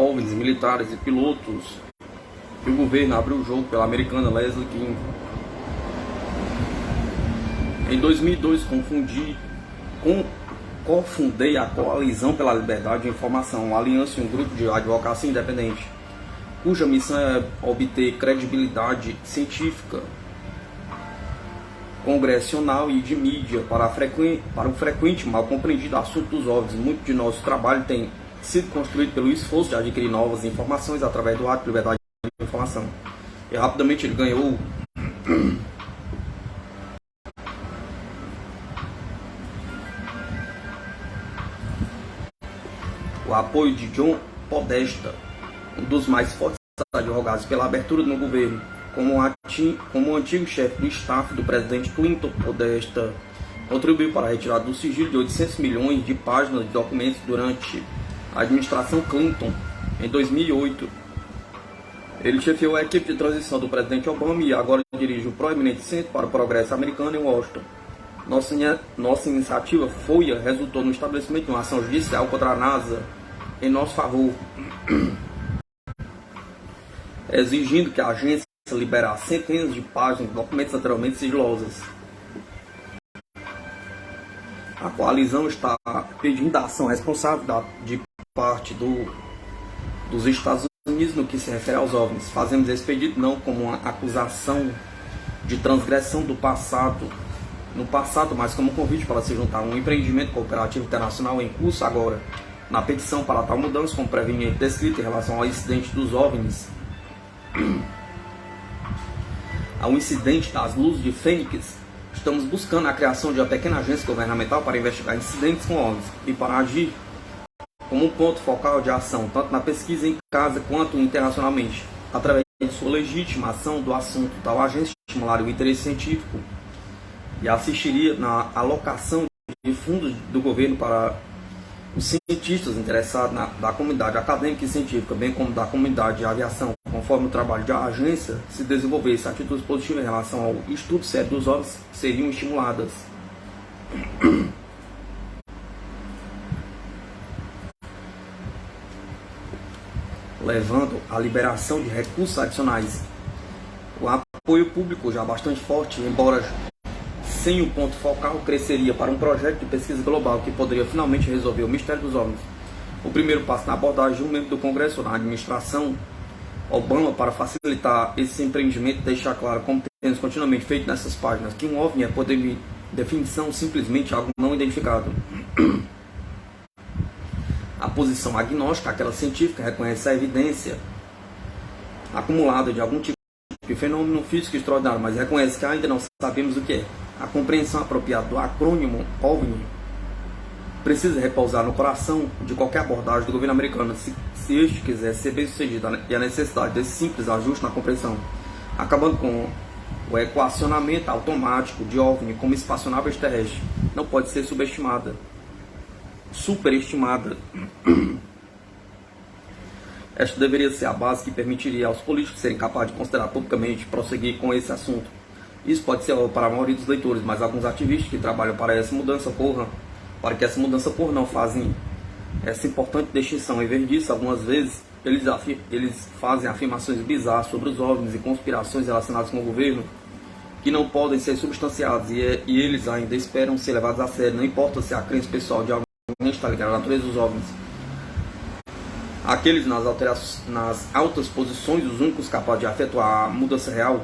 OVNIs, militares e pilotos, e o governo abriu o jogo pela americana Leslie King. Em 2002, cofundei a Coalizão pela Liberdade de Informação, uma aliança e um grupo de advocacia independente, cuja missão é obter credibilidade científica, congressional e de mídia para o frequente mal compreendido assunto dos OVNIs. Muito de nosso trabalho tem sido construído pelo esforço de adquirir novas informações através do ato de liberdade de informação. E rapidamente ele ganhou o apoio de John Podesta, um dos mais fortes advogados pela abertura no governo. Como o antigo chefe do staff do presidente Clinton, Podesta contribuiu para a retirada do sigilo de 800 milhões de páginas de documentos durante a administração Clinton. Em 2008, ele chefiou a equipe de transição do presidente Obama e agora dirige o proeminente Centro para o Progresso Americano em Washington. Nossa iniciativa FOIA resultou no estabelecimento de uma ação judicial contra a NASA em nosso favor, exigindo que a agência liberasse centenas de páginas de documentos anteriormente sigilosos. A coalizão está pedindo a ação responsável de parte dos Estados Unidos no que se refere aos OVNIs. Fazemos esse pedido não como uma acusação de transgressão do passado, mas como um convite para se juntar a um empreendimento cooperativo internacional em curso agora. Na petição para tal mudança, como previamente descrito em relação ao incidente dos OVNIs, ao incidente das luzes de Fênix, estamos buscando a criação de uma pequena agência governamental para investigar incidentes com OVNIs e para agir como um ponto focal de ação, tanto na pesquisa em casa quanto internacionalmente. Através de sua legitimação do assunto, tal agência estimularia o interesse científico e assistiria na alocação de fundos do governo para os cientistas interessados da comunidade acadêmica e científica, bem como da comunidade de aviação. Conforme o trabalho da agência se desenvolvesse, atitudes positivas em relação ao estudo sério dos OVNIs seriam estimuladas. Levando à liberação de recursos adicionais. O apoio público já bastante forte, embora sem o ponto focal, cresceria para um projeto de pesquisa global que poderia finalmente resolver o mistério dos OVNIs. O primeiro passo na abordagem de um membro do Congresso na administração Obama para facilitar esse empreendimento e deixar claro, como temos continuamente feito nessas páginas, que um OVNI é, por definição, simplesmente algo não identificado. A posição agnóstica, aquela científica, reconhece a evidência acumulada de algum tipo de fenômeno físico extraordinário, mas reconhece que ainda não sabemos o que é. A compreensão apropriada do acrônimo OVNI precisa repousar no coração de qualquer abordagem do governo americano, se este quiser ser bem sucedido, e a necessidade desse simples ajuste na compreensão, acabando com o equacionamento automático de OVNI como espaçonave terrestre, não pode ser superestimada. Esta deveria ser a base que permitiria aos políticos serem capazes de considerar publicamente prosseguir com esse assunto. Isso pode ser para a maioria dos leitores, mas alguns ativistas que trabalham para que essa mudança ocorra, não fazem essa importante distinção. Em vez disso, algumas vezes, eles fazem afirmações bizarras sobre os OVNIs e conspirações relacionadas com o governo que não podem ser substanciadas e eles ainda esperam ser levados a sério, não importa se a crença pessoal de alguém está ligada à natureza dos OVNIs. Aqueles nas altas posições, os únicos capazes de efetuar a mudança real,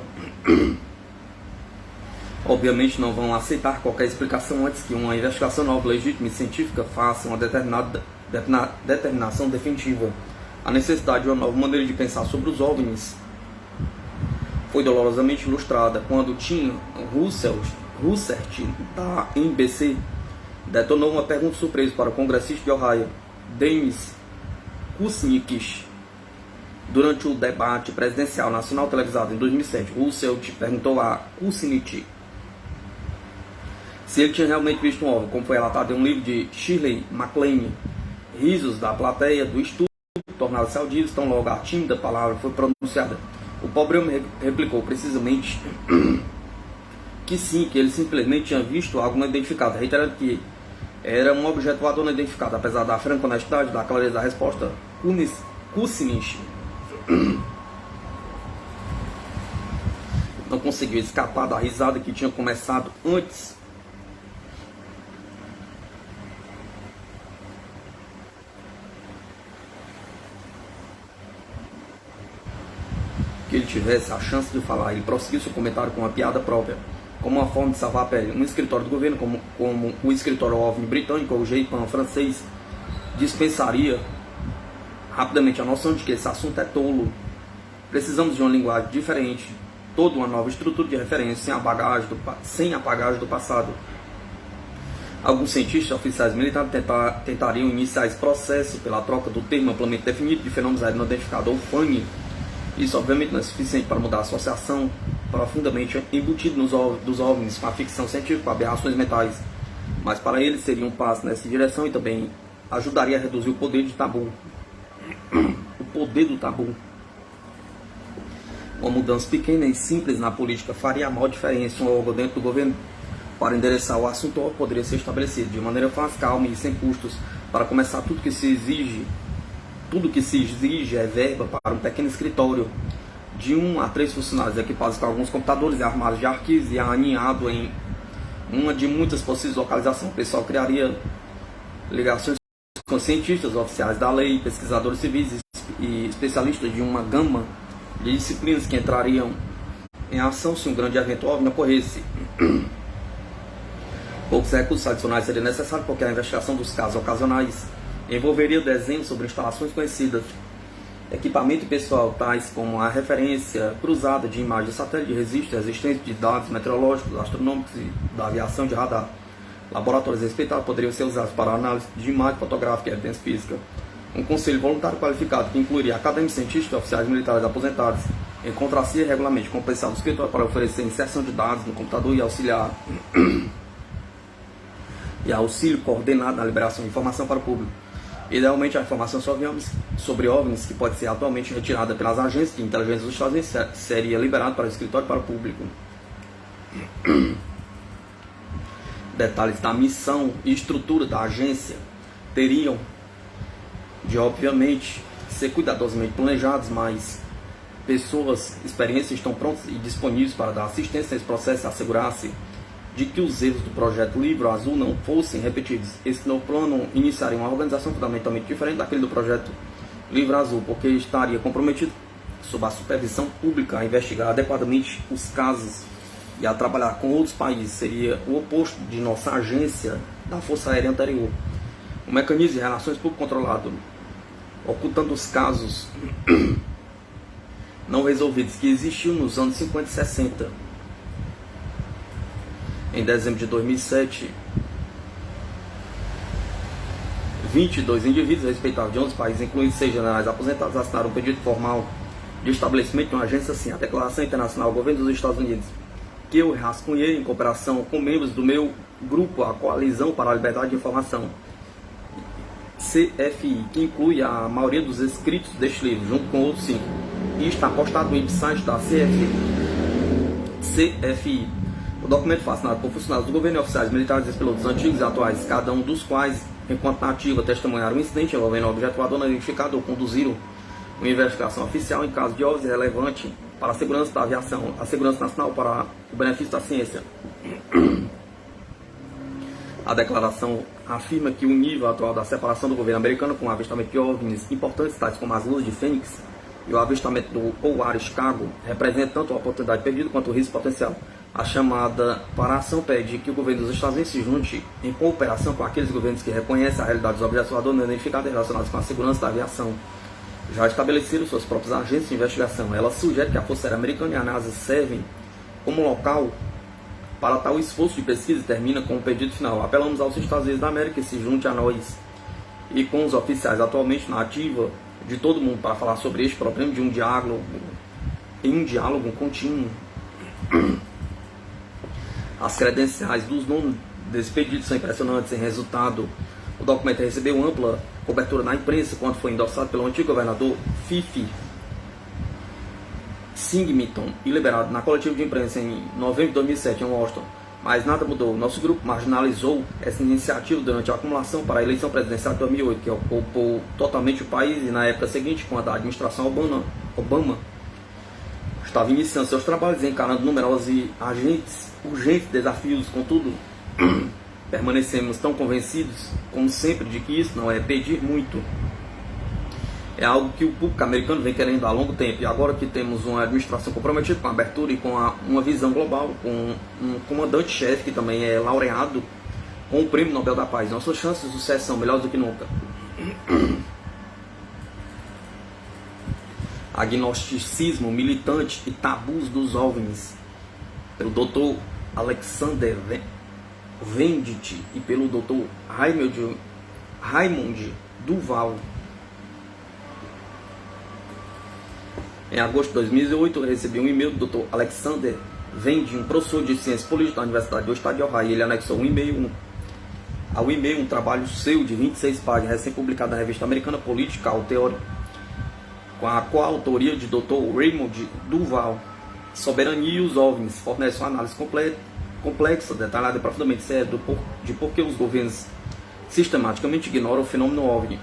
obviamente não vão aceitar qualquer explicação antes que uma investigação nova, legítima e científica faça uma determinada determinação definitiva. A necessidade de uma nova maneira de pensar sobre os OVNIs foi dolorosamente ilustrada quando Tim Russert, da NBC, detonou uma pergunta surpresa para o congressista de Ohio, Denis Kucinich, durante o debate presidencial nacional televisado em 2007. Russert perguntou a Kucinich se ele tinha realmente visto um OVNI, como foi relatado em um livro de Shirley MacLaine. Risos da plateia do estudo tornaram-se audíveis tão logo a tímida palavra foi pronunciada. O pobre homem replicou precisamente que sim, que ele simplesmente tinha visto algo não identificado, reiterando que era um objeto voador não identificado. Apesar da franca honestidade, da clareza da resposta, Kucinich não conseguiu escapar da risada que tinha começado antes que ele tivesse a chance de falar. Ele prosseguiu seu comentário com uma piada própria, como uma forma de salvar a pele. Um escritório do governo, como o escritório OVNI britânico ou o GEIPAM francês, dispensaria rapidamente a noção de que esse assunto é tolo. Precisamos de uma linguagem diferente, toda uma nova estrutura de referência, sem a bagagem do passado. Alguns cientistas oficiais militares tentariam iniciar esse processo pela troca do termo amplamente definido de fenômenos aéreos não identificados, ou FANG. Isso obviamente não é suficiente para mudar a associação profundamente embutida dos OVNIs com a ficção científica, com aberrações mentais, mas para eles seria um passo nessa direção e também ajudaria a reduzir o poder de tabu. O poder do tabu. Uma mudança pequena e simples na política faria a maior diferença. Um órgão dentro do governo para endereçar o assunto poderia ser estabelecido de maneira fácil, calma e sem custos. Para começar, tudo que se exige é verba para um pequeno escritório de 1 a 3 funcionários equipados com alguns computadores e armários de arquivos e aninhado em uma de muitas possíveis localizações. O pessoal criaria ligações com cientistas, oficiais da lei, pesquisadores civis e especialistas de uma gama de disciplinas que entrariam em ação se um grande evento OVNI ocorresse. Poucos recursos adicionais seriam necessários porque a investigação dos casos ocasionais envolveria desenhos sobre instalações conhecidas, equipamento pessoal, tais como a referência cruzada de imagens de satélite, registro existente de dados meteorológicos, astronômicos e da aviação de radar. Laboratórios respeitados poderiam ser usados para análise de imagem fotográfica e evidência física. Um conselho voluntário qualificado, que incluiria acadêmicos, cientistas e oficiais militares aposentados, encontrar-se regularmente com o pessoal do escritório para oferecer inserção de dados no computador e auxílio coordenado na liberação de informação para o público. Idealmente, a informação sobre OVNIs, que pode ser atualmente retirada pelas agências de inteligência dos Estados Unidos, seria liberada para o escritório e para o público. Detalhes da missão e estrutura da agência teriam de, obviamente, ser cuidadosamente planejados, mas pessoas experientes estão prontas e disponíveis para dar assistência nesse processo e assegurar-se de que os erros do projeto Livro Azul não fossem repetidos. Esse novo plano iniciaria uma organização fundamentalmente diferente daquele do projeto Livro Azul, porque estaria comprometido sob a supervisão pública a investigar adequadamente os casos e a trabalhar com outros países. Seria o oposto de nossa agência da Força Aérea anterior. Um mecanismo de relações público controlado, ocultando os casos não resolvidos que existiam nos anos 50 e 60. Em dezembro de 2007, 22 indivíduos respeitáveis de 11 países, incluindo 6 generais aposentados, assinaram um pedido formal de estabelecimento de uma agência assim, a Declaração Internacional do Governo dos Estados Unidos, que eu rascunhei em cooperação com membros do meu grupo, a Coalizão para a Liberdade de Informação, CFI, que inclui a maioria dos escritos deste livro, junto com outros 5, e está postado no website da CFI. O documento foi assinado por funcionários do governo e oficiais militares e pilotos antigos e atuais, cada um dos quais, enquanto na ativa, testemunharam um incidente envolvendo objeto voador não identificado ou conduziram uma investigação oficial em caso de OVNI relevante para a segurança da aviação, a segurança nacional, para o benefício da ciência. A declaração afirma que o nível atual da separação do governo americano com o avistamento de OVNIs importantes, tais como as luzes de Fênix e o avistamento do OAR Chicago, representa tanto a oportunidade perdida quanto o risco potencial. A chamada para a ação pede que o governo dos Estados Unidos se junte em cooperação com aqueles governos que reconhecem a realidade dos objetos voadores não identificados relacionados com a segurança da aviação. Já estabeleceram suas próprias agências de investigação. Ela sugere que a Força Aérea Americana e a NASA servem como local para tal esforço de pesquisa e termina com o pedido final. Apelamos aos Estados Unidos da América que se junte a nós e com os oficiais atualmente na ativa de todo mundo para falar sobre este problema em um diálogo contínuo. As credenciais dos nomes desse pedido são impressionantes. Em resultado, o documento recebeu ampla cobertura na imprensa quando foi endossado pelo antigo governador Fife Singleton e liberado na coletiva de imprensa em novembro de 2007 em Washington. Mas nada mudou. Nosso grupo marginalizou essa iniciativa durante a acumulação para a eleição presidencial de 2008, que ocupou totalmente o país, e na época seguinte, quando a administração Obama estava iniciando seus trabalhos, encarando numerosos e urgentes desafios. Contudo, permanecemos tão convencidos, como sempre, de que isso não é pedir muito. É algo que o público americano vem querendo há longo tempo. E agora que temos uma administração comprometida com a abertura e com uma visão global, com um comandante-chefe que também é laureado com o Prêmio Nobel da Paz, nossas chances de sucesso são melhores do que nunca. Agnosticismo militante e tabus dos OVNIs, pelo Dr. Alexander Venditti e pelo Dr. Raymond Duval. Em agosto de 2008, eu recebi um e-mail do Dr. Alexander Venditti, um professor de Ciências Políticas da Universidade do Estado de Ohio. Ele anexou ao e-mail um trabalho seu de 26 páginas, recém-publicado na revista americana Political Theory, com a coautoria de Dr. Raymond Duval. Soberania e os OVNIs fornece uma análise complexa, detalhada e profundamente séria de por que os governos sistematicamente ignoram o fenômeno OVNI.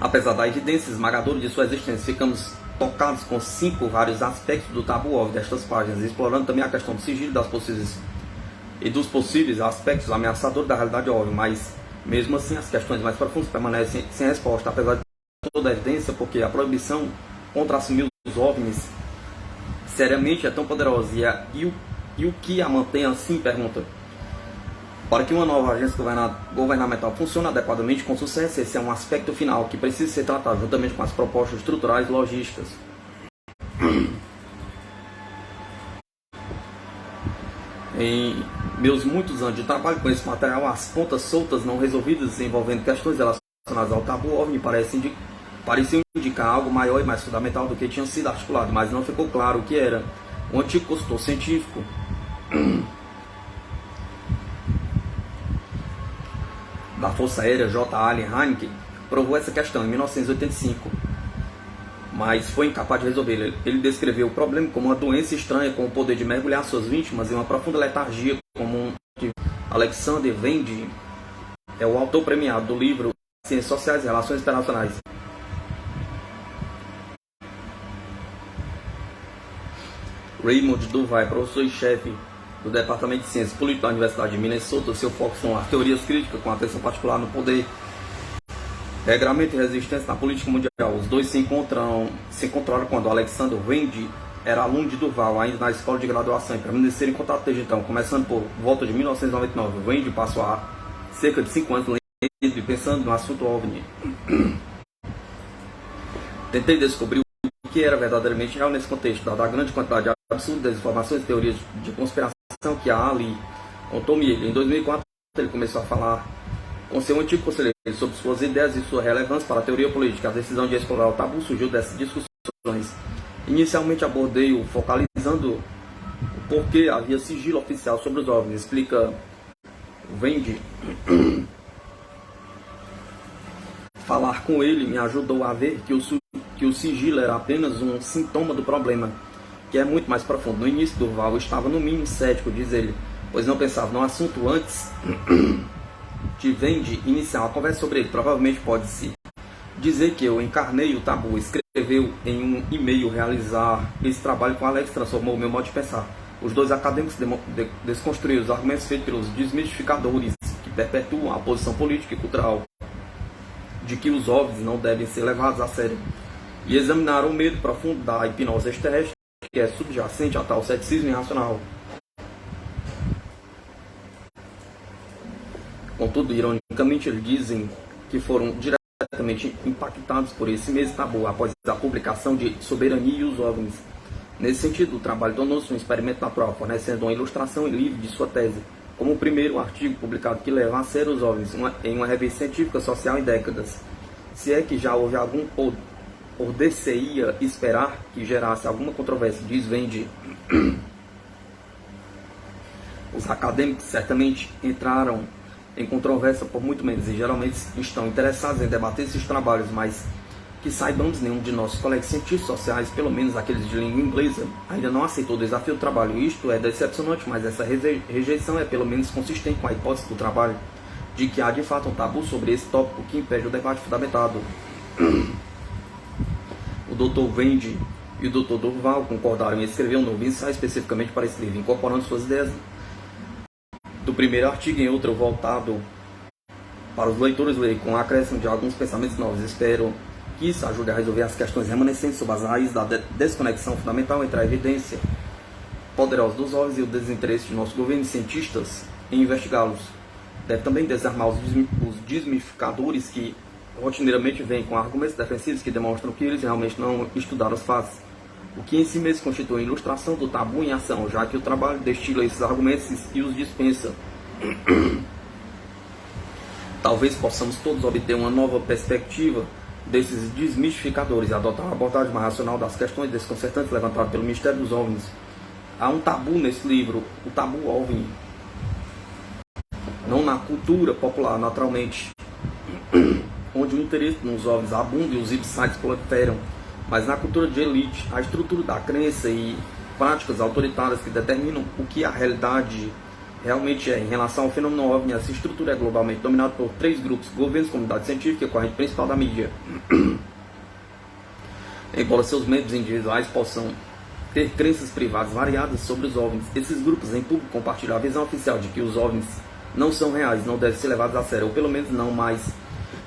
Apesar da evidência esmagadora de sua existência, ficamos tocados com 5 vários aspectos do tabu OVNI destas páginas, explorando também a questão do sigilo dos possíveis aspectos ameaçadores da realidade OVNI, mas mesmo assim as questões mais profundas permanecem sem resposta, apesar de toda a evidência, porque a proibição contra assumir os OVNIs seriamente é tão poderosa, e o que a mantém assim, pergunta. Para que uma nova agência governamental funcione adequadamente com sucesso, esse é um aspecto final que precisa ser tratado juntamente com as propostas estruturais e logísticas. Em meus muitos anos de trabalho com esse material, as pontas soltas não resolvidas envolvendo questões relacionadas ao tabu OVNI pareciam indicar algo maior e mais fundamental do que tinha sido articulado, mas não ficou claro o que era. Um antigo consultor científico da Força Aérea, J. Allen Hynek, provou essa questão em 1985, mas foi incapaz de resolver. Ele descreveu o problema como uma doença estranha com o poder de mergulhar suas vítimas em uma profunda letargia comum. Alexander Venditti é o autor premiado do livro Ciências Sociais e Relações Internacionais. Raymond Duval, professor e chefe do Departamento de Ciências Políticas da Universidade de Minnesota. Seu foco são as teorias críticas, com atenção particular no poder, regramento e resistência na política mundial. Os dois se encontraram quando Alexander Venditti era aluno de Duval, ainda na escola de graduação, e permaneceram em contato desde então, começando por volta de 1999. Venditti passou há cerca de 5 anos lendo e pensando no assunto OVNI. Tentei descobrir o que era verdadeiramente real nesse contexto, dada a grande quantidade de absurdas informações e teorias de conspiração que há ali. Contou-me ele. Em 2004, ele começou a falar com seu antigo conselheiro sobre suas ideias e sua relevância para a teoria política. A decisão de explorar o tabu surgiu dessas discussões. Inicialmente abordei-o focalizando o porquê havia sigilo oficial sobre os OVNIs, explica Venditti. Falar com ele me ajudou a ver que o sigilo era apenas um sintoma do problema, que é muito mais profundo. No início, Duval estava no mínimo cético, diz ele, pois não pensava no assunto antes de Venditti iniciar uma conversa sobre ele. Provavelmente pode-se dizer que eu encarnei o tabu. Escreveu em um e-mail: realizar esse trabalho com Alex transformou o meu modo de pensar. Os dois acadêmicos desconstruíram os argumentos feitos pelos desmistificadores que perpetuam a posição política e cultural de que os OVNIs não devem ser levados a sério, e examinaram o medo profundo da hipnose extraterrestre, que é subjacente a tal ceticismo irracional. Contudo, ironicamente, eles dizem que foram diretamente impactados por esse mesmo tabu após a publicação de Soberania e os OVNIs. Nesse sentido, o trabalho tornou-se um experimento natural, fornecendo uma ilustração livre de sua tese, como o primeiro artigo publicado que leva a sério os OVNIs em uma revista científica social em décadas. Se é que já houve algum poder-se-ia esperar que gerasse alguma controvérsia, diz Venditti. Os acadêmicos certamente entraram em controvérsia por muito menos, e geralmente estão interessados em debater esses trabalhos, mas Que saibamos, nenhum de nossos colegas cientistas sociais, pelo menos aqueles de língua inglesa, ainda não aceitou o desafio do trabalho. Isto é decepcionante, mas essa rejeição é pelo menos consistente com a hipótese do trabalho, de que há de fato um tabu sobre esse tópico que impede o debate fundamentado. O Dr. Wendy e o Dr. Durval concordaram em escrever um novo ensaio especificamente para esse livro, incorporando suas ideias do primeiro artigo em outro voltado para os leitores lerem com a acréscimo de alguns pensamentos novos. Espero que isso ajude a resolver as questões remanescentes sobre as raízes da desconexão fundamental entre a evidência poderosa dos OVNIs e o desinteresse de nossos governos e cientistas em investigá-los. Deve também desarmar os desmistificadores que rotineiramente vêm com argumentos defensivos que demonstram que eles realmente não estudaram os fatos, o que em si mesmo constitui ilustração do tabu em ação, já que o trabalho destila esses argumentos e os dispensa. Talvez possamos todos obter uma nova perspectiva desses desmistificadores e adotar uma abordagem mais racional das questões desconcertantes levantadas pelo mistério dos OVNIs. Há um tabu nesse livro, o tabu OVNI. Não na cultura popular, naturalmente, onde o interesse nos OVNIs abunda e os websites proliferam, mas na cultura de elite, a estrutura da crença e práticas autoritárias que determinam o que a realidade realmente é em relação ao fenômeno OVNI. Essa estrutura é globalmente dominada por 3 grupos: governos, comunidade científica e a corrente principal da mídia. Embora seus membros individuais possam ter crenças privadas variadas sobre os OVNIs, esses grupos em público compartilham a visão oficial de que os OVNIs não são reais, não devem ser levados a sério, ou pelo menos não mais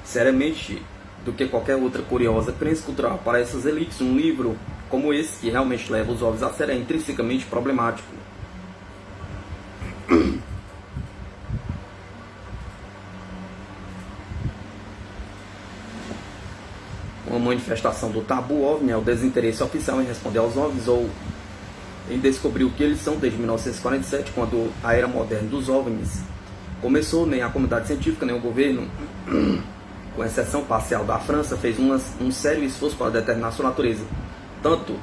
seriamente do que qualquer outra curiosa crença cultural. Para essas elites, um livro como esse, que realmente leva os OVNIs a sério, é intrinsecamente problemático. Uma manifestação do tabu OVNI é o desinteresse oficial em responder aos OVNIs ou em descobrir o que eles são desde 1947, quando a era moderna dos OVNIs começou. Nem a comunidade científica, nem o governo, com exceção parcial da França, fez um sério esforço para determinar sua natureza. Tanto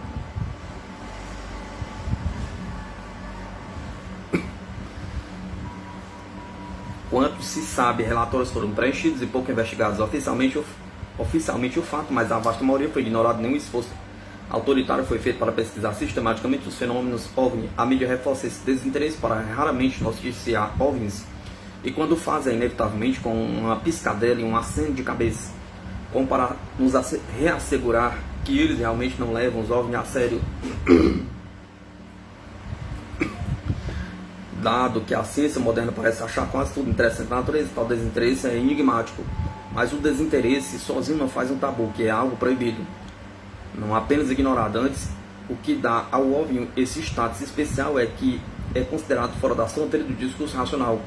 quanto se sabe, relatórios foram preenchidos e pouco investigados oficialmente o fato, mas a vasta maioria foi ignorado. Nenhum esforço autoritário foi feito para pesquisar sistematicamente os fenômenos OVNI. A mídia reforça esse desinteresse para raramente noticiar OVNIs, e quando faz é inevitavelmente com uma piscadela e um aceno de cabeça, como para nos reassegurar que eles realmente não levam os OVNIs a sério. Dado que a ciência moderna parece achar quase tudo interessante na natureza, tal desinteresse é enigmático. Mas o desinteresse sozinho não faz um tabu, que é algo proibido, não apenas ignorado. Antes, o que dá ao OVNI esse status especial é que é considerado fora das fronteiras do discurso racional.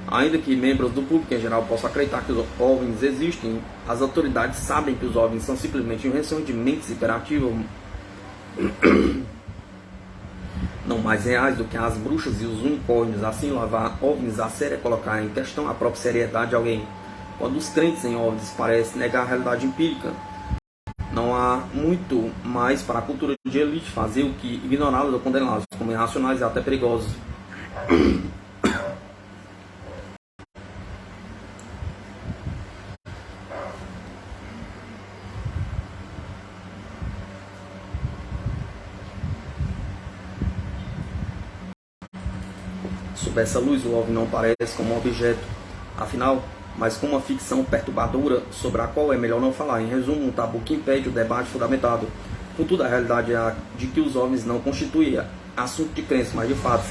Ainda que membros do público em geral possam acreditar que os OVNIs existem, as autoridades sabem que os OVNIs são simplesmente invenções de mentes hiperativas, não mais reais do que as bruxas e os unicórnios. Assim, levar OVNIs a sério é colocar em questão a própria seriedade de alguém. Quando os crentes em OVNIs parecem negar a realidade empírica, não há muito mais para a cultura de elite fazer o que ignorá-los ou condená-los como irracionais e até perigosos. Sob essa luz, o OVNI não parece como um objeto, afinal, mas como uma ficção perturbadora sobre a qual é melhor não falar. Em resumo, um tabu que impede o debate fundamentado. Contudo, a realidade é a de que os OVNIs não constituem assunto de crença, mas de fato.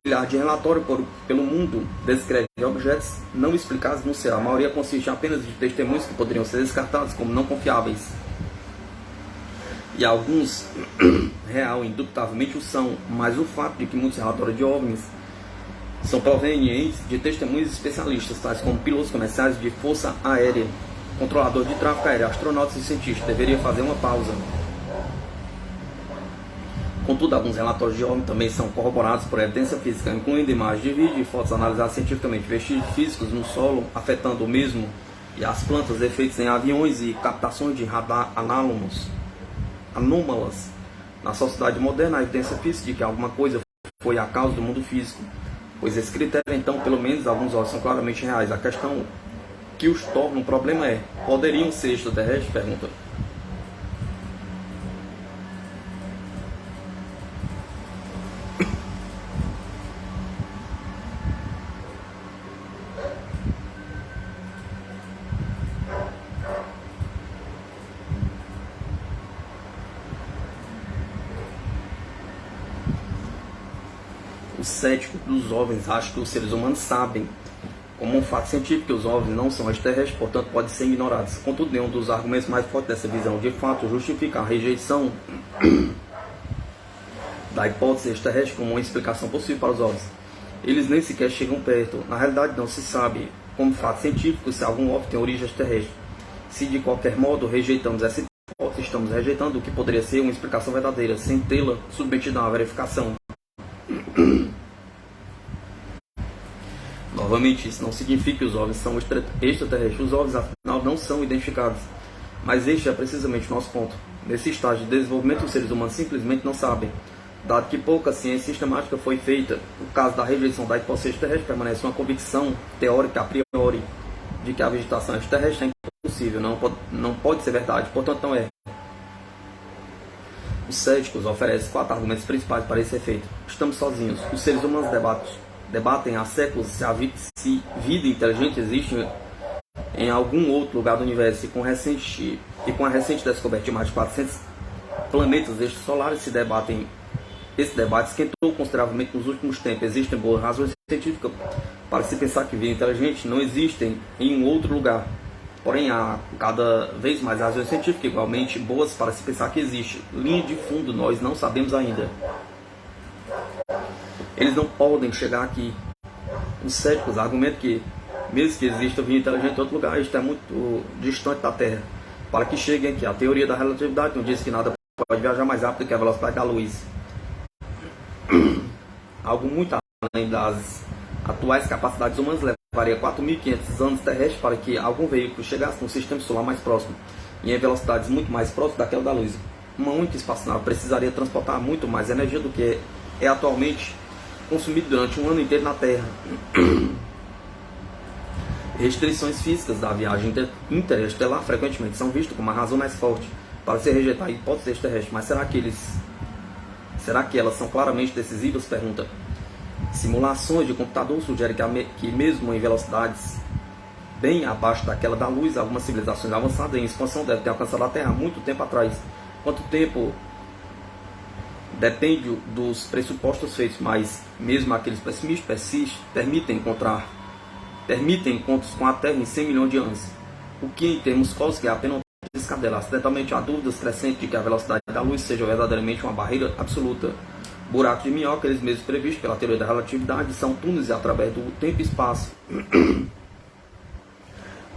Milhares de relatórios pelo mundo descrevem objetos não explicados no céu. A maioria consiste apenas de testemunhos que poderiam ser descartados como não confiáveis. E alguns, real, indubitavelmente o são, mas o fato de que muitos relatórios de OVNIs são provenientes de testemunhos especialistas, tais como pilotos comerciais de força aérea, controladores de tráfego aéreo, astronautas e cientistas, deveria fazer uma pausa. Contudo, alguns relatórios de OVNI também são corroborados por evidência física, incluindo imagens de vídeo e fotos analisadas cientificamente, vestígios físicos no solo afetando o mesmo e as plantas, efeitos em aviões e captações de radar anômalas. Na sociedade moderna, a evidência física de que alguma coisa foi a causa do mundo físico, pois esse critério, então, pelo menos alguns olhos são claramente reais. A questão que os torna um problema é: poderiam ser extraterrestres? Pergunta. Os céticos dos OVNIs acham que os seres humanos sabem, como um fato científico, que os OVNIs não são extraterrestres, portanto podem ser ignorados. Contudo, nenhum dos argumentos mais fortes dessa visão de fato justifica a rejeição da hipótese extraterrestre como uma explicação possível para os OVNIs. Eles nem sequer chegam perto. Na realidade, não se sabe, como fato científico, se algum OVNI tem origem extraterrestre. Se de qualquer modo rejeitamos essa hipótese, estamos rejeitando o que poderia ser uma explicação verdadeira, sem tê-la submetida a uma verificação. Novamente, isso não significa que os OVNIs são extraterrestres. Os OVNIs, afinal, não são identificados. Mas este é precisamente o nosso ponto. Nesse estágio de desenvolvimento, os seres humanos simplesmente não sabem. Dado que pouca ciência sistemática foi feita, o caso da rejeição da hipótese extraterrestre permanece uma convicção teórica a priori de que a vegetação extraterrestre é impossível, não pode ser verdade, portanto não é. Os céticos oferecem 4 argumentos principais para esse efeito. Estamos sozinhos. Os seres humanos debatem há séculos se vida inteligente existe em algum outro lugar do universo, e com a recente descoberta de mais de 400 planetas extrasolares, esse debate esquentou consideravelmente nos últimos tempos. Existem boas razões científicas para se pensar que vida inteligente não existe em um outro lugar. Porém, há cada vez mais razões científicas igualmente boas para se pensar que existe. Linha de fundo, nós não sabemos ainda. Eles não podem chegar aqui. Os céticos argumentam que, mesmo que exista vida inteligente em outro lugar, isto é muito distante da Terra. Para que cheguem aqui, a teoria da relatividade não diz que nada pode viajar mais rápido que a velocidade da luz. Algo muito além das atuais capacidades humanas levaria 4.500 anos terrestres para que algum veículo chegasse no sistema solar mais próximo, e em velocidades muito mais próximas daquela da luz. Uma única espaçonave precisaria transportar muito mais energia do que é atualmente consumido durante um ano inteiro na Terra. Restrições físicas da viagem interestelar frequentemente são vistas como a razão mais forte para se rejeitar a hipótese extraterrestre. Mas será que elas são claramente decisivas? Pergunta. Simulações de computador sugerem que mesmo em velocidades bem abaixo daquela da luz, algumas civilizações avançadas em expansão devem ter alcançado a Terra há muito tempo atrás. Quanto tempo depende dos pressupostos feitos, mas mesmo aqueles pessimistas permitem encontros com a Terra em 100 milhões de anos, o que em termos cósmicos é apenas uma escadela. Acidentalmente há dúvidas crescentes de que a velocidade da luz seja verdadeiramente uma barreira absoluta. Buracos de minhoca, eles mesmos previstos pela teoria da relatividade, são túneis através do tempo e espaço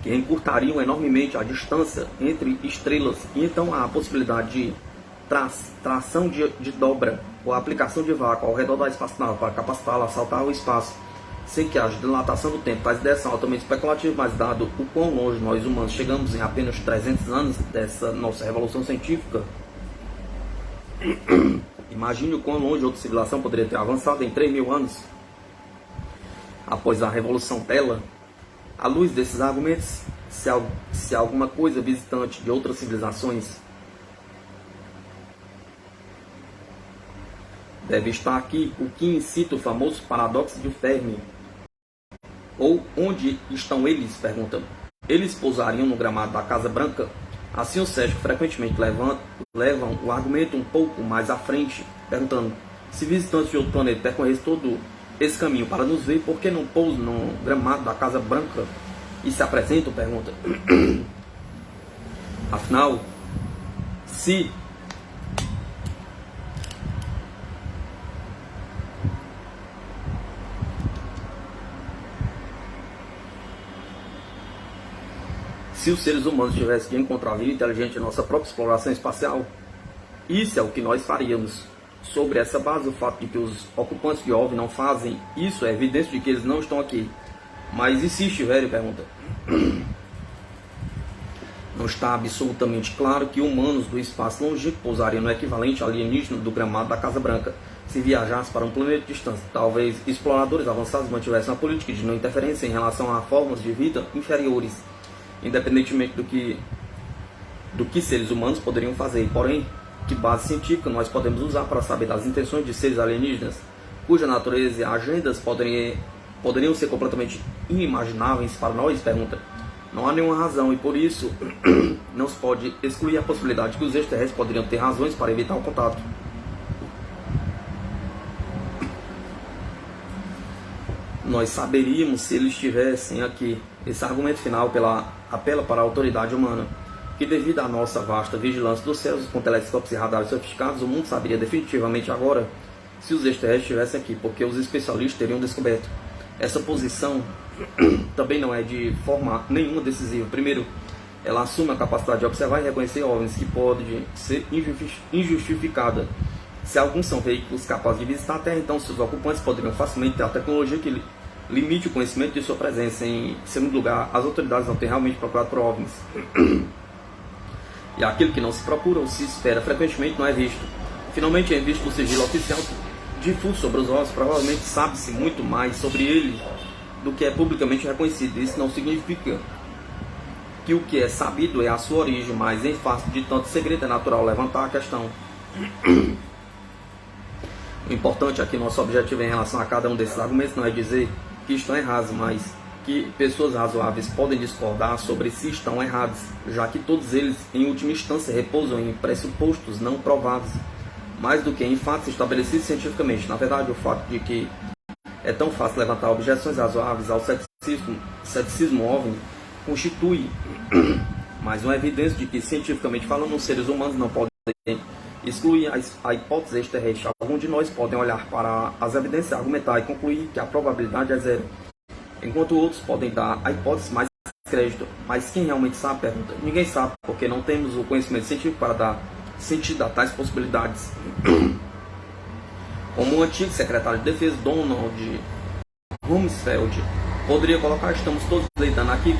que encurtariam enormemente a distância entre estrelas, e então há a possibilidade de tração de dobra ou aplicação de vácuo ao redor da espaçonave para capacitá-la a saltar o espaço sem que haja dilatação do tempo. Tais ideias são altamente especulativas, mas dado o quão longe nós humanos chegamos em apenas 300 anos dessa nossa revolução científica, imagine o quão longe outra civilização poderia ter avançado em 3.000 anos após a revolução dela. À luz desses argumentos, se alguma coisa visitante de outras civilizações deve estar aqui, o que incita o famoso paradoxo de Fermi. Ou onde estão eles? Pergunta. Eles pousariam no gramado da Casa Branca? Assim, os céticos frequentemente levam o argumento um pouco mais à frente, perguntando: se visitantes de outro planeta percorressem todo esse caminho para nos ver, por que não pousam no gramado da Casa Branca e se apresentam? Pergunta. Afinal, se os seres humanos tivessem que encontrar vida inteligente em nossa própria exploração espacial, isso é o que nós faríamos. Sobre essa base, o fato de que os ocupantes de OVNI não fazem isso é evidência de que eles não estão aqui. Mas e se estiverem? Pergunta. Não está absolutamente claro que humanos do espaço longínquo pousariam no equivalente alienígena do gramado da Casa Branca. Se viajasse para um planeta distante, talvez exploradores avançados mantivessem uma política de não interferência em relação a formas de vida inferiores. independentemente do que seres humanos poderiam fazer. Porém, que base científica nós podemos usar para saber das intenções de seres alienígenas, cuja natureza e agendas poderiam ser completamente inimagináveis para nós? Pergunta. Não há nenhuma razão e por isso não se pode excluir a possibilidade de que os extraterrestres poderiam ter razões para evitar o contato. Nós saberíamos se eles estivessem aqui. Esse argumento final apela para a autoridade humana, que devido à nossa vasta vigilância dos céus com telescópios e radares sofisticados, o mundo saberia definitivamente agora se os extraterrestres estivessem aqui, porque os especialistas teriam descoberto. Essa posição também não é de forma nenhuma decisiva. Primeiro, ela assume a capacidade de observar e reconhecer OVNIs, que pode ser injustificada. Se alguns são veículos capazes de visitar a Terra, então seus ocupantes poderiam facilmente ter a tecnologia que limite o conhecimento de sua presença. Em segundo lugar, as autoridades não têm realmente procurado por OVNIs. E aquilo que não se procura ou se espera frequentemente não é visto. Finalmente, em vista do sigilo oficial difuso sobre os OVNIs, provavelmente sabe-se muito mais sobre ele do que é publicamente reconhecido. Isso não significa que o que é sabido é a sua origem, mas em face de tanto segredo é natural levantar a questão. O importante aqui, nosso objetivo em relação a cada um desses argumentos não é dizer que estão errados, mas que pessoas razoáveis podem discordar sobre se estão errados, já que todos eles, em última instância, repousam em pressupostos não provados, mais do que em fatos estabelecidos cientificamente. Na verdade, o fato de que é tão fácil levantar objeções razoáveis ao ceticismo OVNI constitui mais uma evidência de que, cientificamente falando, os seres humanos não podem excluir a hipótese extraterrestre. Alguns de nós podem olhar para as evidências, argumentar e concluir que a probabilidade é zero, enquanto outros podem dar a hipótese mais crédito. Mas quem realmente sabe? Pergunta. Ninguém sabe, porque não temos o conhecimento científico para dar sentido a tais possibilidades. Como o antigo secretário de defesa, Donald Rumsfeld, poderia colocar: estamos todos lidando aqui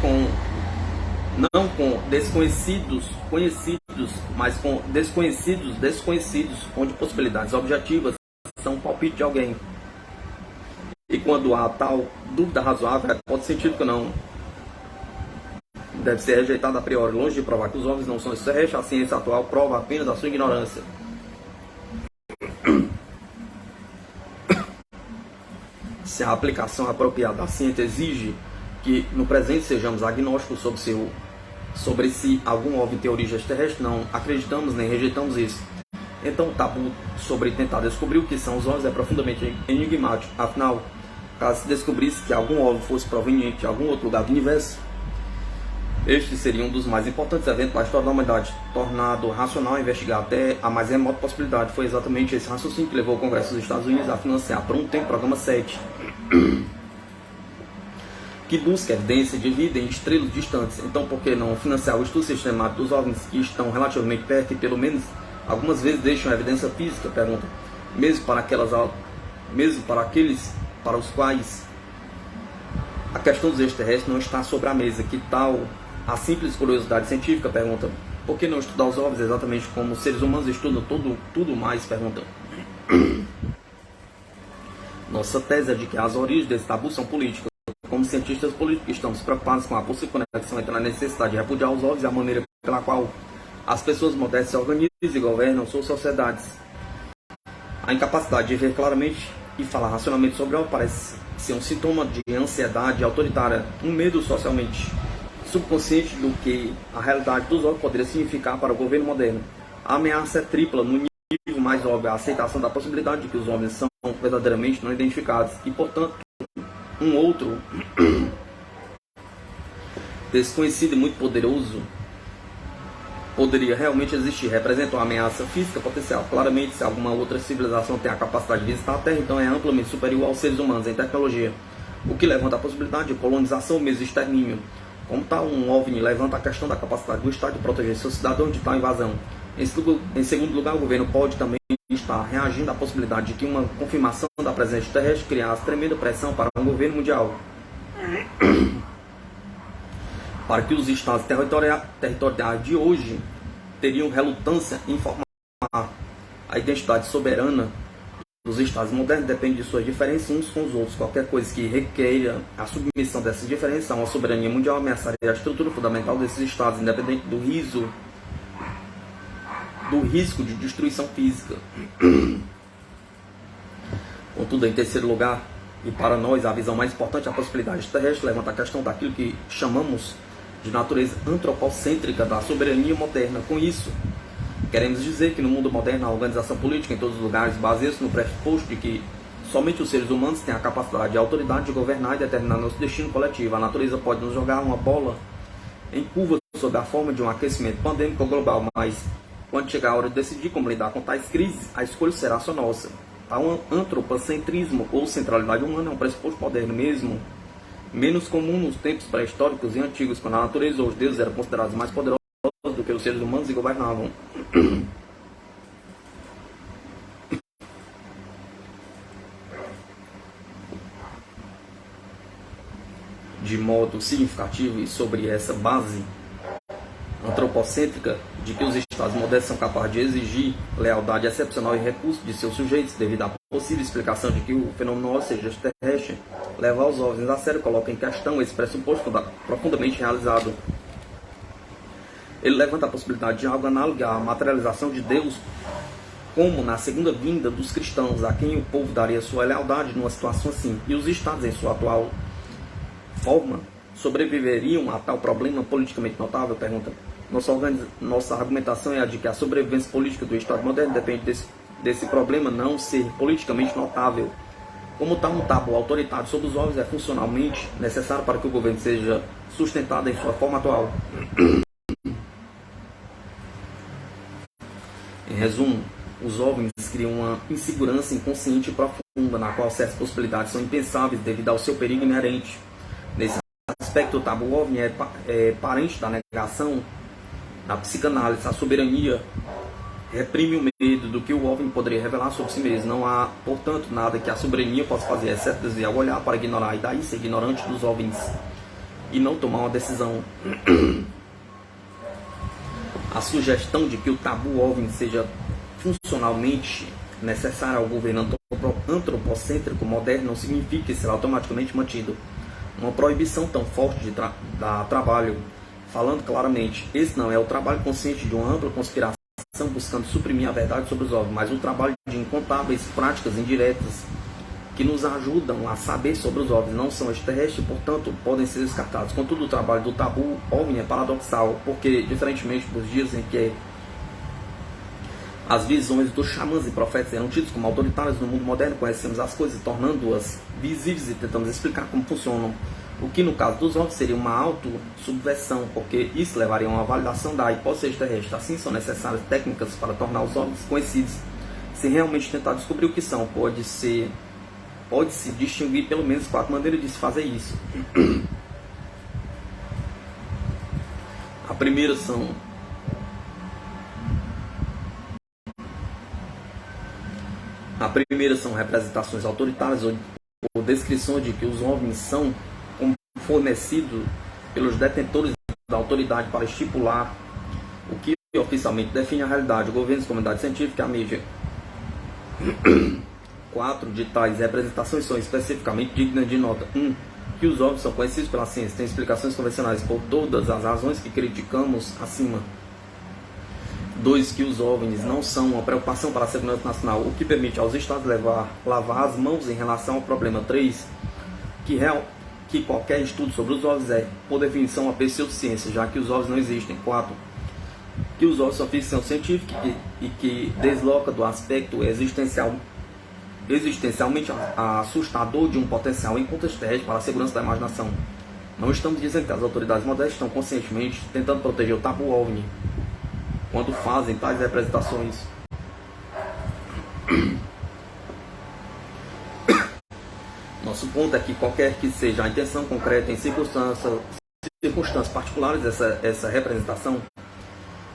não com desconhecidos conhecidos, mas com desconhecidos desconhecidos, onde possibilidades objetivas são um palpite de alguém. E quando há tal dúvida razoável, pode científica não deve ser rejeitada a priori. Longe de provar que os OVNIs não são extraterrestres, a ciência atual prova apenas a sua ignorância. Se a aplicação apropriada da ciência exige que no presente sejamos agnósticos sobre se algum OVNI tem origem extraterrestre, não acreditamos nem rejeitamos isso. Então o tabu sobre tentar descobrir o que são os OVNIs é profundamente enigmático. Afinal, caso se descobrisse que algum OVNI fosse proveniente de algum outro lugar do universo, este seria um dos mais importantes eventos da história da humanidade, tornado racional investigar até a mais remota possibilidade. Foi exatamente esse raciocínio que levou o Congresso dos Estados Unidos a financiar por um tempo o Programa 7, que busca evidência de vida em estrelas distantes. Então, por que não financiar o estudo sistemático dos OVNIs que estão relativamente perto e pelo menos algumas vezes deixam evidência física? Pergunta. Mesmo para aqueles para os quais a questão dos extraterrestres não está sobre a mesa. Que tal a simples curiosidade científica? Pergunta. Por que não estudar os OVNIs exatamente como os seres humanos estudam tudo mais? Pergunta. Nossa tese é de que as origens desse tabu são políticas. Como cientistas políticos, estamos preocupados com a possível conexão entre a necessidade de repudiar os OVNIs e a maneira pela qual as pessoas modernas se organizam e governam suas sociedades. A incapacidade de ver claramente e falar racionalmente sobre OVNIs parece ser um sintoma de ansiedade autoritária, um medo socialmente subconsciente do que a realidade dos OVNIs poderia significar para o governo moderno. A ameaça é tripla. No nível mais óbvio, a aceitação da possibilidade de que os OVNIs são verdadeiramente não identificados e, portanto, um outro desconhecido e muito poderoso poderia realmente existir, representa uma ameaça física potencial. Claramente, se alguma outra civilização tem a capacidade de visitar a Terra, então é amplamente superior aos seres humanos em tecnologia, o que levanta a possibilidade de colonização, mesmo extermínio. Como tal, um OVNI levanta a questão da capacidade do Estado de proteger seus cidadãos de tal invasão. Em segundo lugar, o governo pode também estar reagindo à possibilidade de que uma confirmação da presença terrestre criasse tremenda pressão para um governo mundial, para que os estados territoriais de hoje teriam relutância em informar a identidade soberana dos estados modernos depende de suas diferenças uns com os outros. Qualquer coisa que requeira a submissão dessas diferenças a uma soberania mundial ameaçaria a estrutura fundamental desses estados, independente do risco de destruição física. Contudo, em terceiro lugar, e para nós a visão mais importante, a possibilidade terrestre levanta a questão daquilo que chamamos de natureza antropocêntrica da soberania moderna. Com isso, queremos dizer que no mundo moderno a organização política em todos os lugares baseia-se no pressuposto de que somente os seres humanos têm a capacidade e a autoridade de governar e determinar nosso destino coletivo. A natureza pode nos jogar uma bola em curva sob a forma de um aquecimento pandêmico global, mas quando chegar a hora de decidir como lidar com tais crises, a escolha será só nossa. Tal antropocentrismo ou centralidade humana é um pressuposto moderno mesmo, menos comum nos tempos pré-históricos e antigos, quando a natureza ou os deuses eram considerados mais poderosos do que os seres humanos e governavam. De modo significativo, e sobre essa base antropocêntrica de que os estados modernos são capazes de exigir lealdade excepcional e recurso de seus sujeitos, devido à possível explicação de que o fenômeno seja terrestre, levar os OVNIs a sério coloca em questão esse pressuposto profundamente realizado. Ele levanta a possibilidade de algo análogo à materialização de Deus, como na segunda vinda dos cristãos, a quem o povo daria sua lealdade numa situação assim, e os estados em sua atual forma sobreviveriam a tal problema politicamente notável? Pergunta. Nossa argumentação é a de que a sobrevivência política do Estado moderno depende desse problema não ser politicamente notável. Como tal, um tabu autoritário sobre os OVNIs é funcionalmente necessário para que o governo seja sustentado em sua forma atual. Em resumo, os OVNIs criam uma insegurança inconsciente e profunda, na qual certas possibilidades são impensáveis devido ao seu perigo inerente. Nesse aspecto, o tabu OVNI é parente da negação na psicanálise. A soberania reprime o medo do que o OVNI poderia revelar sobre si mesmo. Não há, portanto, nada que a soberania possa fazer, exceto desviar o olhar para ignorar, e daí ser ignorante dos OVNIs e não tomar uma decisão. A sugestão de que o tabu OVNI seja funcionalmente necessário ao governo antropocêntrico moderno não significa que será automaticamente mantido. Uma proibição tão forte de trabalho, falando claramente, esse não é o trabalho consciente de uma ampla conspiração buscando suprimir a verdade sobre os OVNIs, mas o trabalho de incontáveis práticas indiretas que nos ajudam a saber sobre os OVNIs. Não são extraterrestres, portanto, podem ser descartados. Contudo, o trabalho do tabu OVNI é paradoxal, porque, diferentemente dos dias em que as visões dos xamãs e profetas eram tidos como autoritárias no mundo moderno, conhecemos as coisas, tornando-as visíveis e tentamos explicar como funcionam. O que, no caso dos OVNIs, seria uma autossubversão, porque isso levaria a uma validação da hipótese extraterrestre. Assim, são necessárias técnicas para tornar os OVNIs conhecidos. Se realmente tentar descobrir o que são, pode-se distinguir pelo menos 4 maneiras de se fazer isso. A primeira são representações autoritárias ou descrições de que os OVNIs são fornecidos pelos detentores da autoridade para estipular o que oficialmente define a realidade, governos, comunidade científica e a mídia. 4 de tais representações são especificamente dignas de nota. 1. Que os OVNIs são conhecidos pela ciência, têm explicações convencionais por todas as razões que criticamos acima. 2. Que os OVNIs não são uma preocupação para a segurança nacional, o que permite aos estados lavar as mãos em relação ao problema. 3. Que qualquer estudo sobre os OVNIs é, por definição, uma pseudociência, já que os OVNIs não existem. 4. Que os OVNIs são ficção científica e que desloca do aspecto existencialmente assustador de um potencial incontestável para a segurança da imaginação. Não estamos dizendo que as autoridades modernas estão conscientemente tentando proteger o tabu OVNI quando fazem tais representações. Nosso ponto é que qualquer que seja a intenção concreta em circunstâncias particulares, essa representação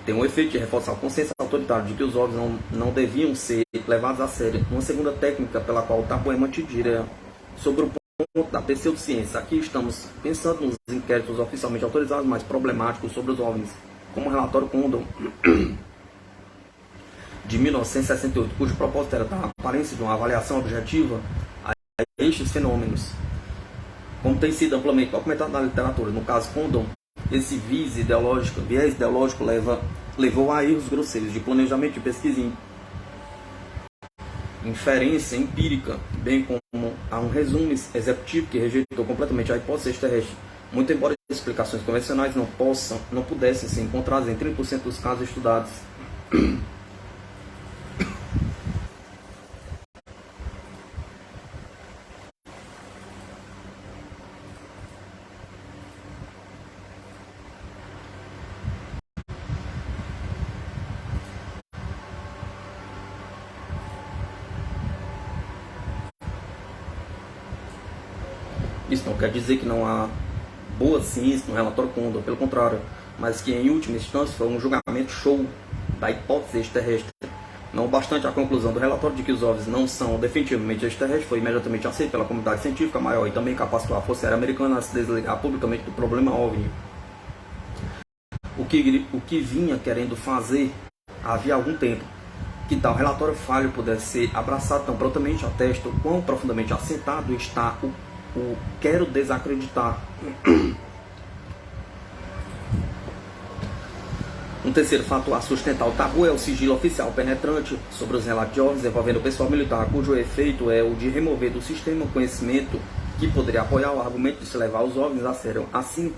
tem um efeito de reforçar a consciência autoritária de que os OVNIs não deviam ser levados a sério. Uma segunda técnica pela qual o tabu é mantido é sobre o ponto da pseudociência. Aqui estamos pensando nos inquéritos oficialmente autorizados, mais problemáticos sobre os OVNIs, como o relatório Condon. de 1968, cujo propósito era dar aparência de uma avaliação objetiva a estes fenômenos. Como tem sido amplamente documentado na literatura, no caso Condon, esse viés ideológico levou a erros grosseiros de planejamento de pesquisa e inferência empírica, bem como a um resumo executivo que rejeitou completamente a hipótese extraterrestre, muito embora explicações convencionais não pudessem ser encontradas em 30% dos casos estudados. Isso não quer dizer que não há boa ciência no relatório Condon, pelo contrário, mas que em última instância foi um julgamento show da hipótese extraterrestre. Não bastante a conclusão do relatório de que os OVNIs não são definitivamente extraterrestres foi imediatamente aceito pela comunidade científica maior e também capacitou a Força Aérea Americana a se desligar publicamente do problema OVNI. O que vinha querendo fazer havia algum tempo. Que tal relatório falho pudesse ser abraçado tão prontamente, atesta o quão profundamente assentado está o quero desacreditar. Um terceiro fator a sustentar o tabu é o sigilo oficial penetrante sobre os relatos de OVNIs envolvendo o pessoal militar, cujo efeito é o de remover do sistema o conhecimento que poderia apoiar o argumento de se levar os OVNIs a sério. Assim,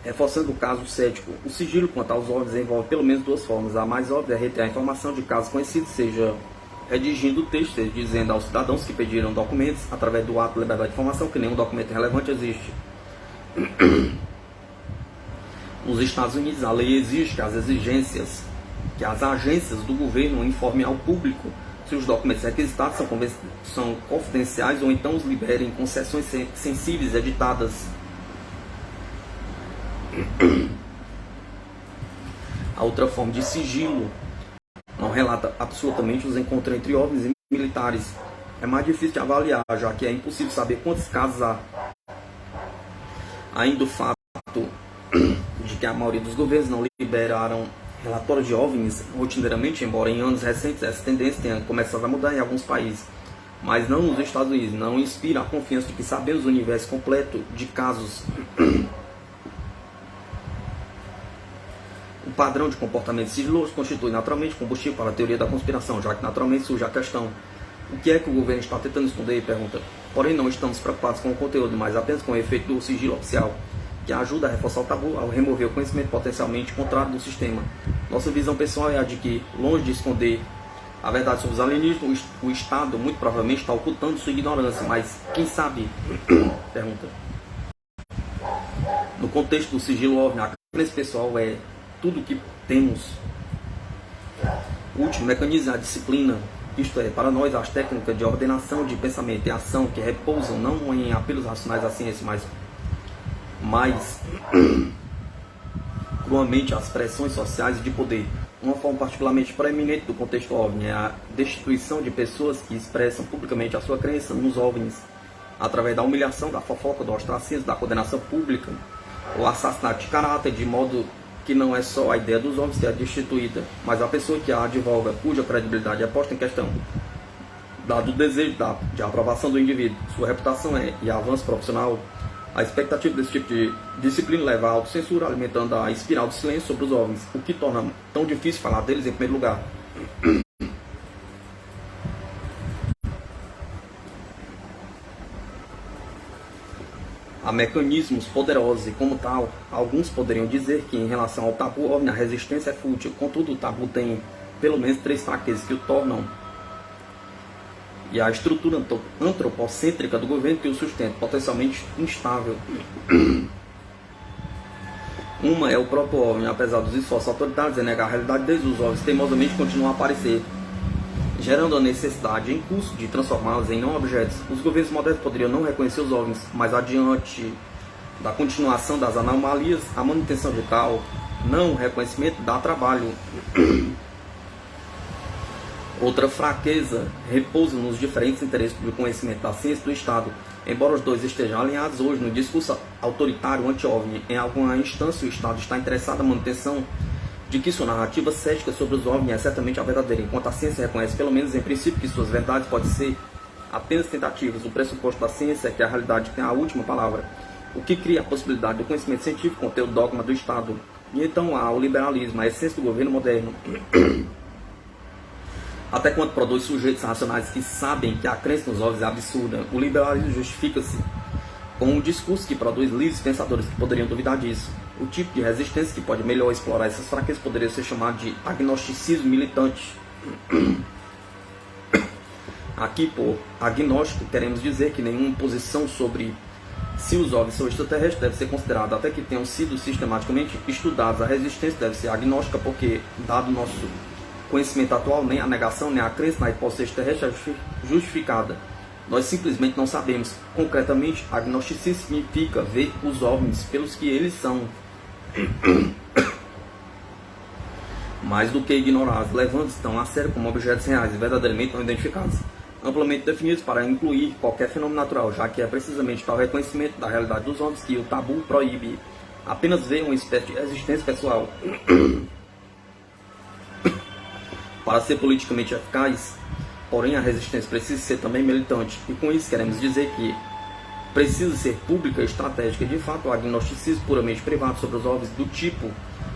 reforçando o caso cético, o sigilo quanto aos OVNIs envolve pelo menos duas formas. A mais óbvia é reter a informação de casos conhecidos, seja redigindo o texto, seja dizendo aos cidadãos que pediram documentos através do ato de liberdade de informação que nenhum documento relevante existe. Nos Estados Unidos, a lei exige que as agências do governo informem ao público se os documentos requisitados são confidenciais ou então os liberem com seções sensíveis editadas. A outra forma de sigilo não relata absolutamente os encontros entre OVNIs e militares. É mais difícil de avaliar, já que é impossível saber quantos casos há. Ainda o fato de que a maioria dos governos não liberaram relatórios de OVNIs rotineiramente, embora em anos recentes essa tendência tenha começado a mudar em alguns países, mas não nos Estados Unidos, não inspira a confiança de que sabemos o universo completo de casos. O padrão de comportamento sigiloso constitui naturalmente combustível para a teoria da conspiração, já que naturalmente surge a questão: o que é que o governo está tentando esconder? Pergunta. Porém, não estamos preocupados com o conteúdo, mas apenas com o efeito do sigilo oficial, que ajuda a reforçar o tabu ao remover o conhecimento potencialmente contrário do sistema. Nossa visão pessoal é a de que, longe de esconder a verdade sobre os alienígenas, o Estado muito provavelmente está ocultando sua ignorância, mas quem sabe? Pergunta. No contexto do sigilo OVNI, a crença pessoal é tudo o que temos. O último mecanismo é a disciplina, isto é, para nós, as técnicas de ordenação de pensamento e ação que repousam não em apelos racionais à ciência, mas mais cruamente às pressões sociais e de poder. Uma forma particularmente proeminente do contexto OVNI é a destituição de pessoas que expressam publicamente a sua crença nos OVNIs, através da humilhação, da fofoca, do ostracismo, da condenação pública, ou assassinato de caráter, de modo que não é só a ideia dos OVNIs que é destituída, mas a pessoa que a advoga, cuja credibilidade é posta em questão. Dado o desejo de aprovação do indivíduo, sua reputação e avanço profissional, a expectativa desse tipo de disciplina leva à autocensura, alimentando a espiral do silêncio sobre os OVNIs, o que torna tão difícil falar deles em primeiro lugar. Há mecanismos poderosos e, como tal, alguns poderiam dizer que, em relação ao tabu OVNI, a resistência é fútil. Contudo, o tabu tem pelo menos 3 fraquezas que o tornam, e a estrutura antropocêntrica do governo que o sustenta, potencialmente instável. Uma é o próprio OVNI, apesar dos esforços autoritários em negar a realidade desde os OVNIs teimosamente continuam a aparecer, gerando a necessidade em curso de transformá-los em não objetos. Os governos modernos poderiam não reconhecer os OVNIs, mas adiante da continuação das anomalias, a manutenção de tal não reconhecimento dá trabalho. Outra fraqueza repousa nos diferentes interesses do conhecimento da ciência e do Estado. Embora os dois estejam alinhados hoje no discurso autoritário anti-OVNI, em alguma instância o Estado está interessado na manutenção de que sua narrativa cética sobre os OVNIs é certamente a verdadeira, enquanto a ciência reconhece, pelo menos em princípio, que suas verdades podem ser apenas tentativas. O pressuposto da ciência é que a realidade tem a última palavra, o que cria a possibilidade do conhecimento científico conter o dogma do Estado. E então há o liberalismo, a essência do governo moderno. Até quando produz sujeitos racionais que sabem que a crença nos OVNIs é absurda, o liberalismo justifica-se com um discurso que produz livres pensadores que poderiam duvidar disso. O tipo de resistência que pode melhor explorar essas fraquezas poderia ser chamado de agnosticismo militante. Aqui, por agnóstico, queremos dizer que nenhuma posição sobre se os OVNIs são extraterrestres deve ser considerada, até que tenham sido sistematicamente estudados. A resistência deve ser agnóstica, porque, dado o nosso conhecimento atual, nem a negação, nem a crença na hipótese extraterrestre é justificada. Nós simplesmente não sabemos. Concretamente, agnosticismo significa ver os OVNIs pelos que eles são, mais do que ignorados, levando-os tão a sério como objetos reais e verdadeiramente não identificados, amplamente definidos para incluir qualquer fenômeno natural, já que é precisamente tal reconhecimento da realidade dos OVNIs que o tabu proíbe. Apenas ver uma espécie de existência pessoal. Para ser politicamente eficaz, porém, a resistência precisa ser também militante, e com isso queremos dizer que precisa ser pública e estratégica. De fato, o agnosticismo puramente privado sobre os OVNIs, do tipo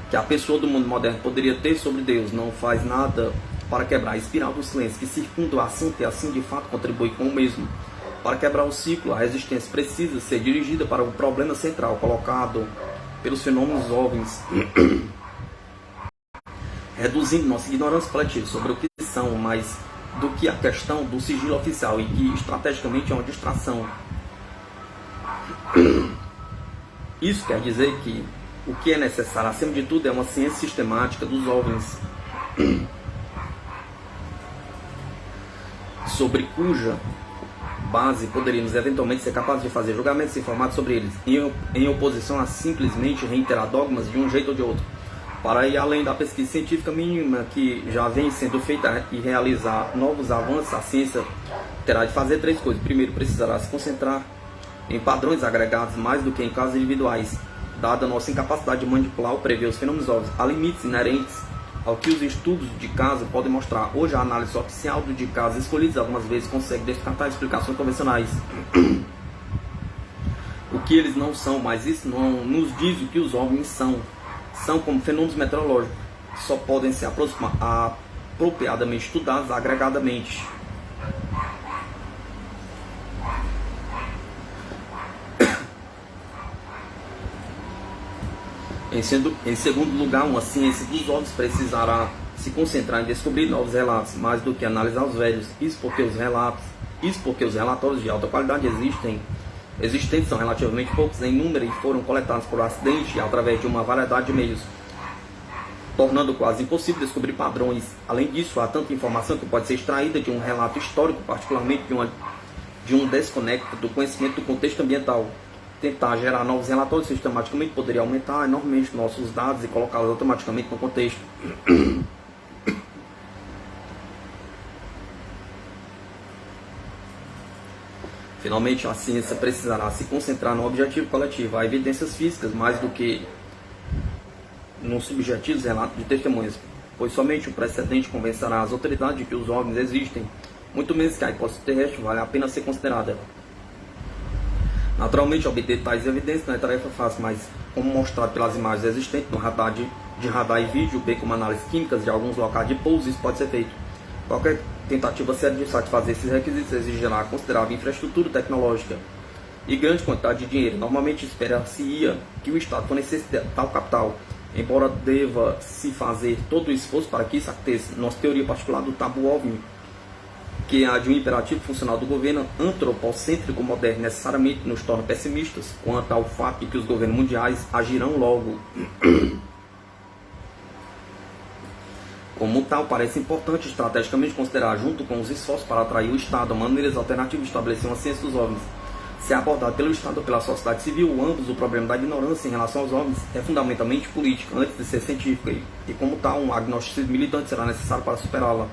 que a pessoa do mundo moderno poderia ter sobre Deus, não faz nada para quebrar a espiral do silêncio que circunda o assunto e assim de fato contribui com o mesmo. Para quebrar o ciclo, a resistência precisa ser dirigida para o problema central colocado pelos fenômenos OVNIs, reduzindo nossa ignorância coletiva sobre o que são, mais do que a questão do sigilo oficial, e que estrategicamente é uma distração. Isso quer dizer que o que é necessário, acima de tudo, é uma ciência sistemática dos OVNIs, sobre cuja base poderíamos eventualmente ser capazes de fazer julgamentos informados sobre eles, em oposição a simplesmente reiterar dogmas de um jeito ou de outro. Para ir além da pesquisa científica mínima que já vem sendo feita e realizar novos avanços, a ciência terá de fazer três coisas. Primeiro, precisará se concentrar em padrões agregados mais do que em casos individuais, dada a nossa incapacidade de manipular ou prever os fenômenos óbvios. Há limites inerentes ao que os estudos de caso podem mostrar. Hoje, a análise oficial de casos escolhidos algumas vezes consegue descartar explicações convencionais. O que eles não são, mas isso não nos diz o que os OVNIs são. São como fenômenos meteorológicos, que só podem ser apropriadamente estudados agregadamente. Em segundo lugar, uma ciência dos OVNIs precisará se concentrar em descobrir novos relatos, mais do que analisar os velhos. Isso porque os relatórios de alta qualidade existentes são relativamente poucos em número e foram coletados por acidente através de uma variedade de meios, tornando quase impossível descobrir padrões. Além disso, há tanta informação que pode ser extraída de um relato histórico, particularmente de um desconecto do conhecimento do contexto ambiental. Tentar gerar novos relatórios sistematicamente poderia aumentar enormemente nossos dados e colocá-los automaticamente no contexto. Finalmente, a ciência precisará se concentrar no objetivo coletivo, há evidências físicas mais do que nos subjetivos relatos de testemunhas, pois somente o precedente convencerá as autoridades de que os OVNIs existem, muito menos que a hipótese terrestre vale a pena ser considerada. Naturalmente, obter tais evidências não é tarefa fácil, mas, como mostrado pelas imagens existentes no radar de radar e vídeo, bem como análises químicas de alguns locais de pouso, isso pode ser feito. Qualquer tentativa séria de satisfazer esses requisitos exigirá considerável infraestrutura tecnológica e grande quantidade de dinheiro. Normalmente espera-se-ia que o Estado fornecesse tal capital, embora deva se fazer todo o esforço para que isso aconteça. Nossa teoria particular do tabu OVNI, que é a de um imperativo funcional do governo antropocêntrico moderno, necessariamente nos torna pessimistas quanto ao fato de que os governos mundiais agirão logo. Como tal, parece importante estrategicamente considerar, junto com os esforços para atrair o Estado, maneiras alternativas de estabelecer uma ciência dos OVNIs. Se é abordado pelo Estado ou pela sociedade civil, ambos, o problema da ignorância em relação aos OVNIs é fundamentalmente político, antes de ser científica, e como tal, um agnosticismo militante será necessário para superá-la.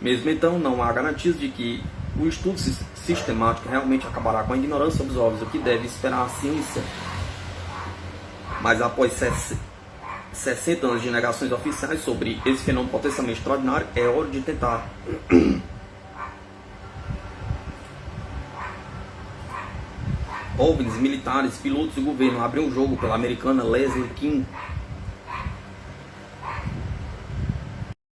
Mesmo então, não há garantias de que o estudo sistemático realmente acabará com a ignorância sobre os OVNIs, o que deve esperar a ciência. Mas após 60 anos de negações oficiais sobre esse fenômeno potencialmente extraordinário, é hora de tentar OVNIs, militares, pilotos e governo abriram um jogo pela americana Leslie King